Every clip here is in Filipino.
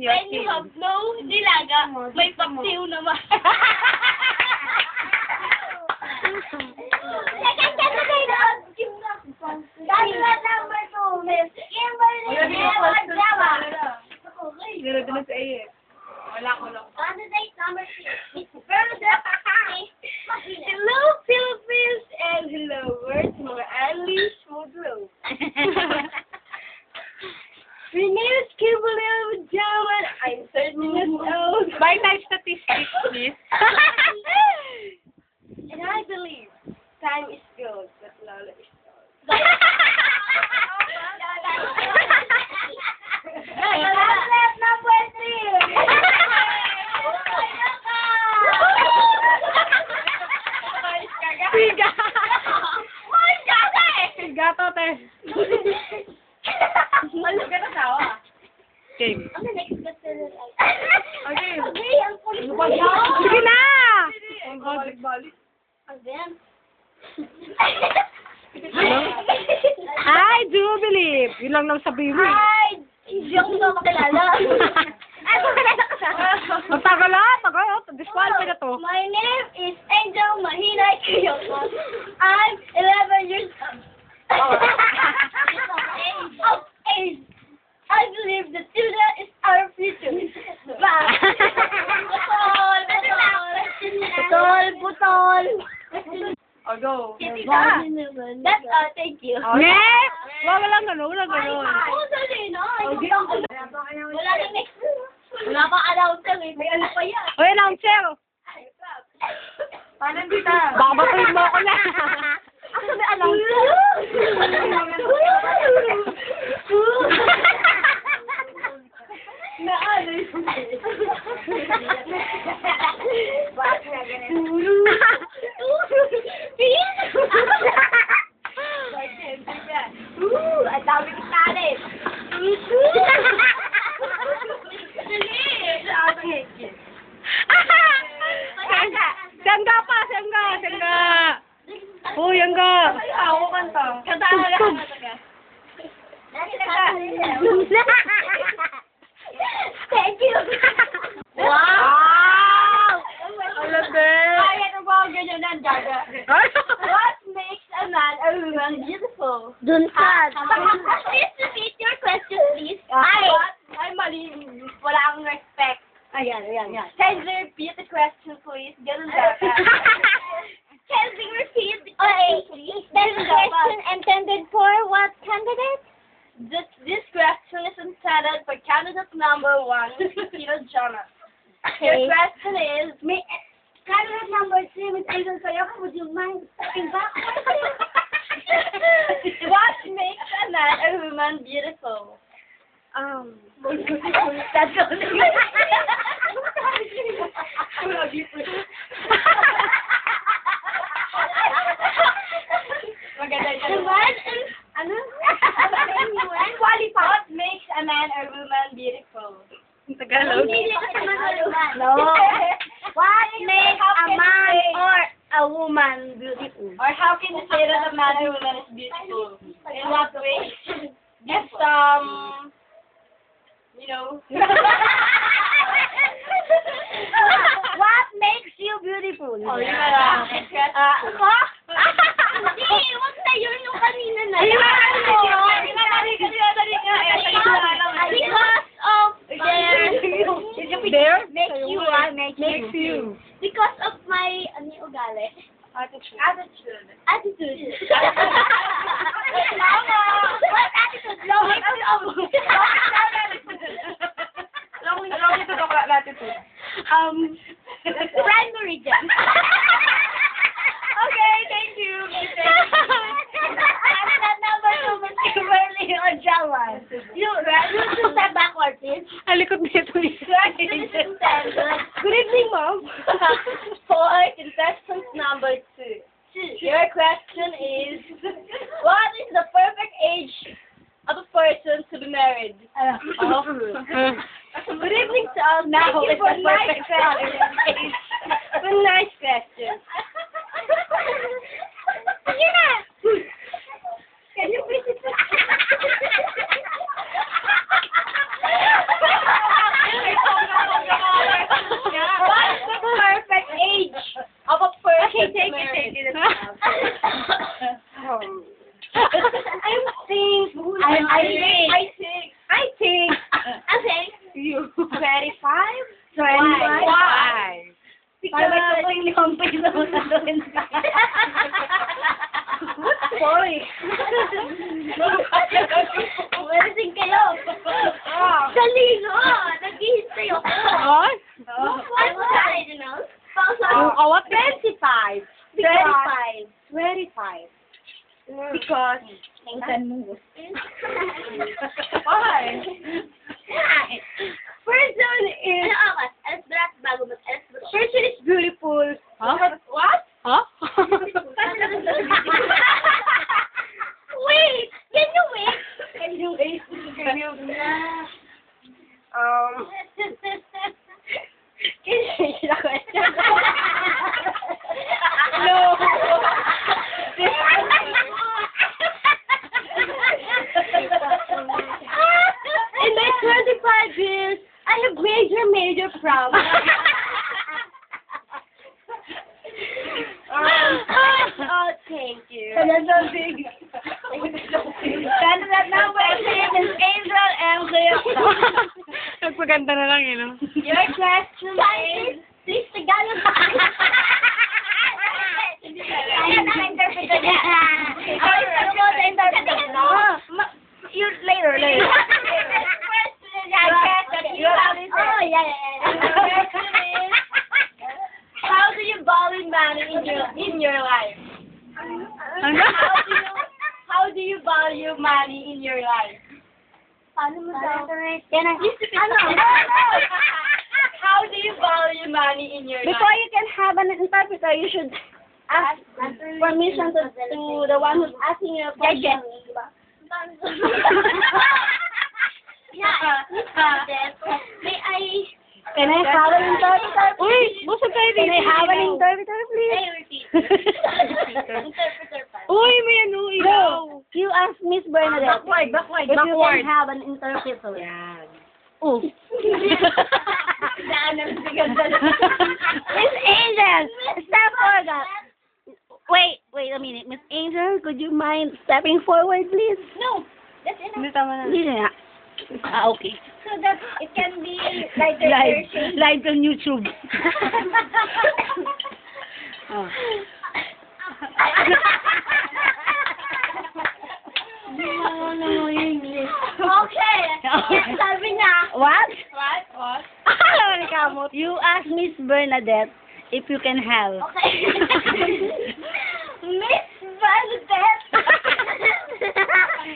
in your When you have no nilaga, may paksiw naman. Nilagyan na sa iyo eh. Wala ko lang. Candidate number 6. Hello, Philippines, and hello, words, mga English, Modelo. My name is Kimberly Jaman. I'm 13 years old. By type statistics, please. And I believe time is gold, but Lola is gold. Candidate number 3. Siga! Ay, gaga eh! Siga to, te. Ano ka na tawa? Game. Ano next question na lang? Okay. Okay, ang kulit mo. Sige na! Balik-balik. Ang yan. Hi, Jubilee! Yun lang lang sabihin mo. Hi! Hindi ako na makilala. Ay, makilala ka sa Matagal ah! Tagal ah! Disqualify na to. My name is Angel Mahinay Kiyoko. I'm 11 years old. Of age. I believe the children is our future. Bye. Putol. Oh, go. That's all. Thank you. Next! Wala lang gano'n, wala gano'n. Wala na next. Wala pa announcer eh. May ano pa yan. Hoy, announcer! Paano dito? Baka batuin mo ako na. Ako may announcer. Naano yun? Bakit nga ganito? Ang dami ng talent. Sangga pa, sangga, sangga. Oh, sangga. Ako kanta. Kanta ka lang. Thank you. Wow! Alam din. Kaya na ba ang ganyan ng gaga? What makes a man a woman beautiful? Dun ka. Please repeat your question, please. Ay, mali. Wala akong respect. Ayan. Can you repeat the question, please? Ganun dapat. Can you repeat the question, please? This question intended for what candidate? This question is intended for candidate number 1, Tito Jonah. Your question is... Candidate number 3, Ms. Angel Sayoka, would you mind stepping back? What makes a man a woman beautiful? That's all. Maganda yun. What makes a man a woman beautiful? Tagalog. No. What makes a man or a woman beautiful? Or how can you say that a man or woman is beautiful? In what way? Give some, you know. What makes you beautiful? Oh, yun na lang. Hindi, wag na yun yung kanina na. Because of There? makes you. Because of my ugali. Attitude. Attitude. What attitude? Long ito daw latitude. Primary dyan. Okay, thank you. Candidate number 2, Ms. Kimberly Ojawan. You should step backward, please. Alikot nito eh. Good evening, Mom. For contestant number 2. Your question is, what is the perfect age of a person to be married? Good evening to all. Now, Thank you it's for the perfect nice age. A nice question. Sige na! Can you please... 5. Because... Tingnan mo. Why? Person is... Ano ako? Alas berat bago mag-alas berat. Person is beautiful. Huh? What? Huh? Wait! Can you wait? Can you wait? Can you... Can you change the question? No. In my 25 years, I have major problems. Oh, thank you. That's so big. That number is Angel and Cleo. Nagpaganda na lang, no? Your question is... Please, Tagalog. Ayan ang interpreter niya. Ano mo sa interpreter? Later. Oh, yeah. Your question is... How do you value money in your life? Ano? How do you value money in your life? Paano mo sa... Yan ang... How do you value money in your Before life? you can have an interpreter, you should ask permission to the one who's asking you a question. May I... Can I have an interpreter? Uy, busog tayo Can I dito. have an interpreter, please? Interpreter pa. Uy, may ano, ilaw. No, you ask Miss Bernadette Backward. if you can have an interpreter. Yan. Oh. Miss Angel, step forward. Wait a minute. Miss Angel, could you mind stepping forward, please? No, that's enough. Hindi tama na. Hindi na. Okay. So that it can be like Live on YouTube. Oh. Okay. Sabi niya. What? What? You ask Miss Bernadette if you can have. Okay. Miss Bernadette.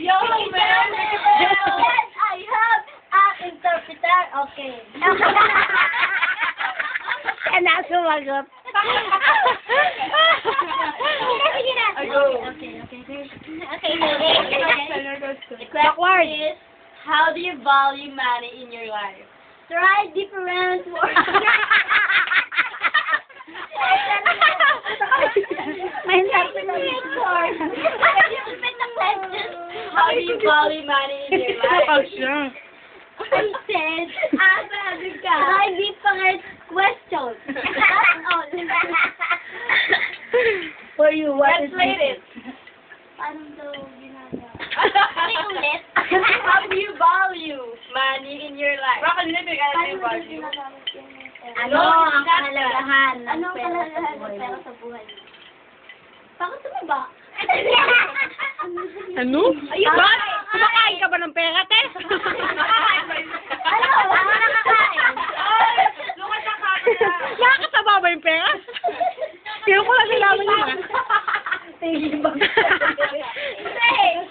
Yo, Bernadette. Yes, I have an interpreter. Okay. And that's sumagot. The question is, how do you value money in your life? Try different words. My interpreter. How do you value money in your life? Kapag siya. I said, try different questions. That's all. For you, what is Translate it. Paano daw ginagawa? How do you value money in your life? Paano daw ginagamit yun? Ano ang kahalagahan ng Ano ang pera sa kahalagahan ng buhay pera mo? sa buhay? Bakit tumaba? Ano? Bakit? Kumakain ka ba ng pera, te? Ano? Ano nakakain? Nakakasama ba yung pera? Kaya ko lang nilaman yun, ah.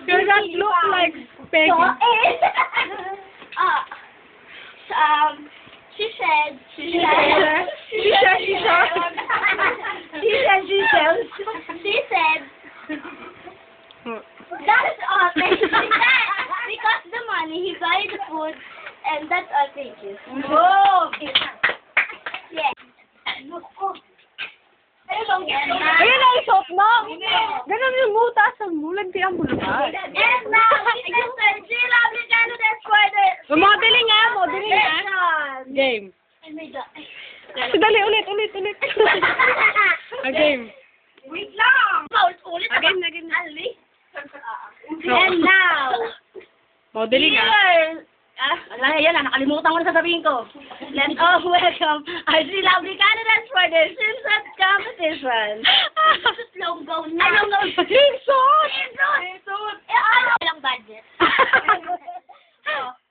Does that look like Peggy? She said. She said. That is all. Thank you. Because the money, he buys the food, and that's all. Thank you. Oh! Yes. Ayun ang shot mo! Ganun yung mutasan mo. Lantian mo naman. And now, Mr. G. Lovely candidates for the... Modeling nga, modeling nga. Game. Dali, ulit. Game. Wait lang! Ulit Again. And now, Modeling nga. yan na, nakalimutan ko na sasabihin ko. Let's all welcome our three lovely candidates for the Simpsons competition. Logo na. Simpson! Ilang budget?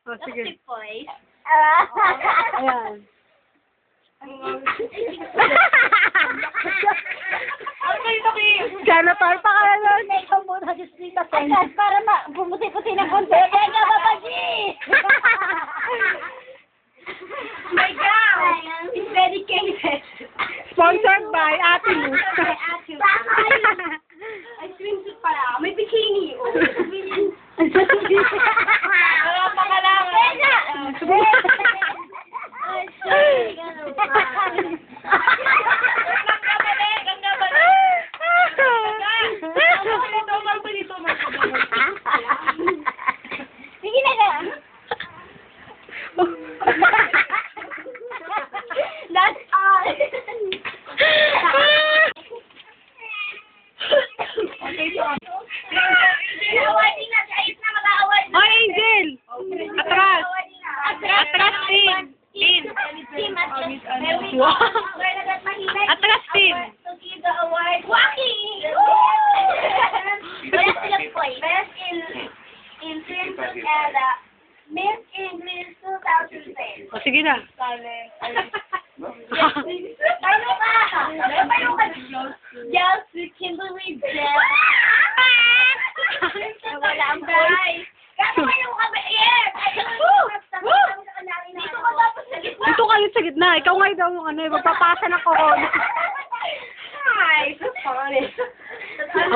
Oh, sige. Boys. Ayan. Sana pa Or pangalan. Ikaw muna, just dito. Ayan, para pumuti-puti ng konti. Kaya ka, babaji! My God! It's dedicated. Sponsored by Ate Luz. Ay, swimsuit pala. May bikini. Oh. Wala pa ka lang. Kaya! Ay, sorry. Sige na ka. That's all. Awarding na, kahit na mag-award na. Hoy, Angel! Atras! Atras, Tin! Tin! Wow. Atras, Tin! To give the award. Walking! Best in swimsuit and Miss English 2010. O, sige na. Paano ka? Paano ka? Just with Kimberly Jeff. Wala ang guys. Kano kayo kami? Yes! Dito ka dapat sa gitna. Dito kayo sa gitna. Ikaw nga daw yung magpapasa ng corona. Hi! So funny.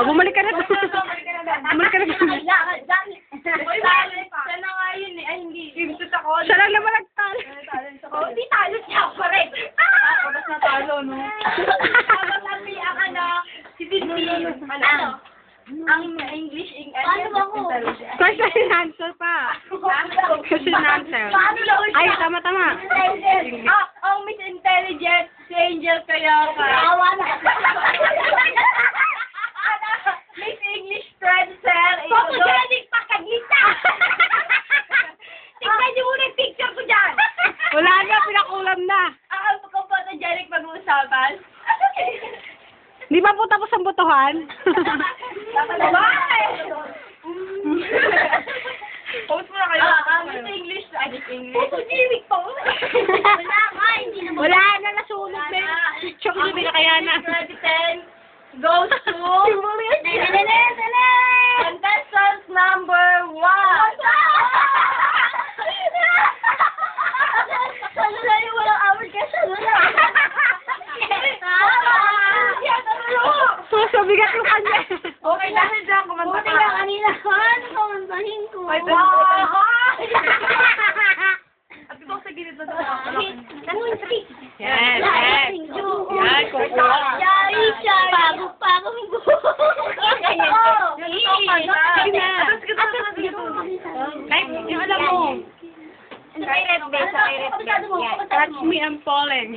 Bumalik ka na. Bumalik ka na. Sana nga yun eh. Ay, hindi. Swimsuit ako. Siya lang naman nagtalo. Hindi talo siya ako rin. Tapos natalo, no? Tapos sabi ang si Disney, ang English, Paano ba ako? Question and answer pa. Question and answer. Paano na ulit? Ay, tama. Ang Miss Intelligent, si Angel kaya ka. Awa na. Miss English Princess. Photogenic pagkaglita. Tingnan niyo muna yung picture ko dyan. Wala na, pinakulam na. Ang photogenic pag-uusapan. Di ba po tapos ang botohan? Post mo na kayo. Miss English. Ay, Miss English. Photogenic pa. Wala nga, hindi naman. Wala na, nasunog na yung picture ko na kaya na. 2010 goes to contestant number 1. Sana na yung walang award ka sa So, bigat yung kanya. Okay lang dyan, kumanta Buti ka. ka kanina. Ano kumantahin ko? At ito sa gilid na daw. Yes. Yan, kukuha. Yari siya. Pagong buhok. Sige na. Kahit yung alam mo. Touch me, I'm falling.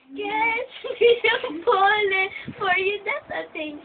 Yes, we are falling for you. That's a thing.